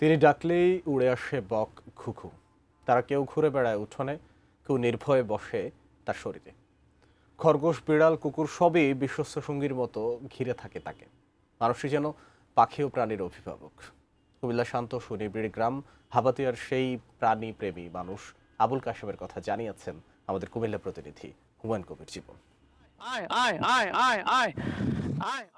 তিনি ডাকলেই উড়ে আসে বক ঘুঘু। তারা কেউ ঘুরে বেড়ায় উঠোনে, কেউ নির্ভয়ে বসে তার শরীরে। খরগোশ, বিড়াল, কুকুর সবই বিশ্বস্ত সঙ্গীর মতো ঘিরে থাকে তাকে। মানুষই যেন পাখি ও প্রাণীর অভিভাবক। কুমিল্লা শান্ত সুনিবিড় গ্রাম হাবাতিয়ার সেই প্রাণী প্রেমী মানুষ আবুল কাশেমের কথা জানিয়েছেন আমাদের কুমিল্লা প্রতিনিধি হুমায়ুন কবির জীবন।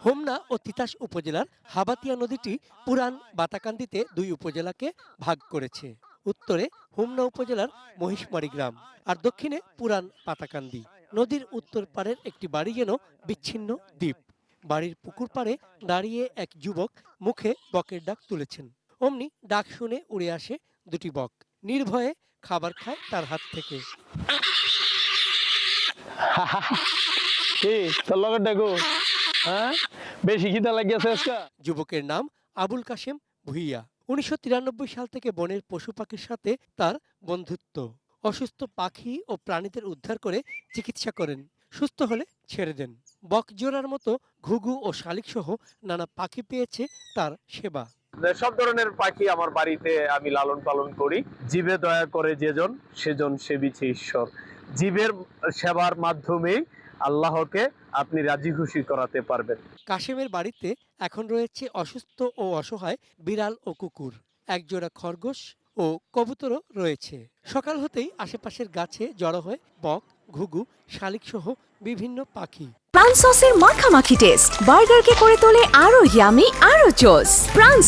হোমনা ও তিতাস উপজেলার হাবাতিয়া নদীটি পুরান বাতাকান্দিতে দুই উপজেলাকে ভাগ করেছে। উত্তরে হোমনা উপজেলার মহিষমারি গ্রাম আর দক্ষিণে পুরান বাতাকান্দি। নদীর উত্তর পাড়ের একটি বাড়ি যেন বিচ্ছিন্ন দ্বীপ। বাড়ির পুকুর পাড়ে দাঁড়িয়ে এক যুবক মুখে বকের ডাক তুলেছেন। অমনি ডাক শুনে উড়ে আসে দুটি বক, নির্ভয়ে খাবার খায় তার হাত থেকে। বেশি খিদা লাগিয়েছে আজকে। যুবকের নাম আবুল কাশেম ভুইয়া। ১৯৯৩ সাল থেকে বনের পশু পাখির সাথে তার বন্ধুত্ব। অসুস্থ পাখি ও প্রাণীদের উদ্ধার করে চিকিৎসা করেন, সুস্থ হলে ছেড়ে দেন। বকজোড়ার মতো ঘুঘু ও শালিক সহ নানা পাখি পেয়েছে তার সেবা। সব ধরনের পাখি আমার বাড়িতে আমি লালন পালন করি। জীবে দয়া করে যেজন সেজন সেবিছে ঈশ্বর। জীবের সেবার মাধ্যমে আল্লাহকে আপনি রাজি খুশি করাতে পারবেন। কাশেমের বাড়িতে এখন রয়েছে অসুস্থ ও অসহায় বিড়াল ও কুকুর, একজোড়া খরগোশ ও কবুতরও রয়েছে। সকাল হতেই আশেপাশের গাছে জড়ো হয় বক, ঘুঘু, শালিক সহ বিভিন্ন পাখি। প্রাণ সসের মাখামাখি টেস্ট বার্গারকে করে তোলে আরো ইয়ামি আরো জোস। প্রাণ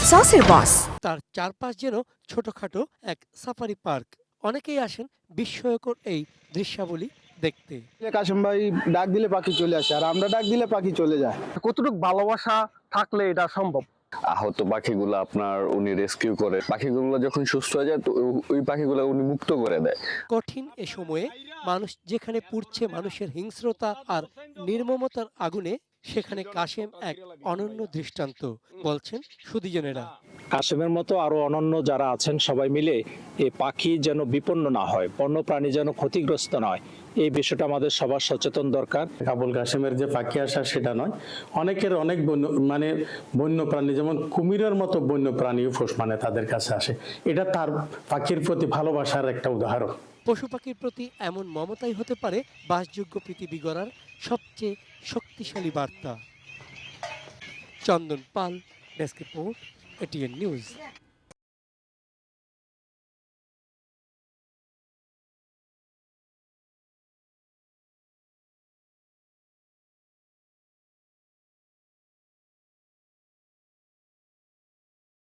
সসের বস। তার চারপাশ যেন ছোটখাটো এক সাফারি পার্ক। অনেকেই আসেন বিস্ময়কর এই দৃশ্যাবলী দেখতে। কাশেম ভাই ডাক দিলে পাখি চলে আসে, আর আমরা ডাক দিলে পাখি চলে যায়। কতটুকু ভালোবাসা থাকলে এটা সম্ভব। আহত পাখিগুলো আপনার উনি রেস্কিউ করে, পাখিগুলো যখন সুস্থ হয়ে যায় তো ওই পাখিগুলো উনি মুক্ত করে দেয়। কঠিন এ সময়ে মানুষ যেখানে পুড়ছে মানুষের হিংস্রতা আর নির্মমতার আগুনে, সেখানে কাশেম এক অনন্য দৃষ্টান্ত, বলছেন সুধীজনেরা। কাশেমের মতো আরো অনন্য যারা আছেন সবাই মিলে এই পাখি যেন বিপন্ন না হয়, বন্যপ্রাণী যেন ক্ষতিগ্রস্ত নয়, এই বিষয়টা আমাদের সবার সচেতন দরকার। আবুল কাশেমের যে পাখি আসা সেটা নয়, অনেকের অনেক বন্য প্রাণী, যেমন কুমিরের মতো বন্য প্রাণী মানে তাদের কাছে আসে। এটা তার পাখির প্রতি ভালোবাসার একটা উদাহরণ। পশু পাখির প্রতি এমন মমতাই হতে পারে বাসযোগ্য পৃথিবী গড়ার সবচেয়ে শক্তিশালী বার্তা। চন্দন পাল, ডেস্ক রিপোর্ট, এটিএন নিউজ।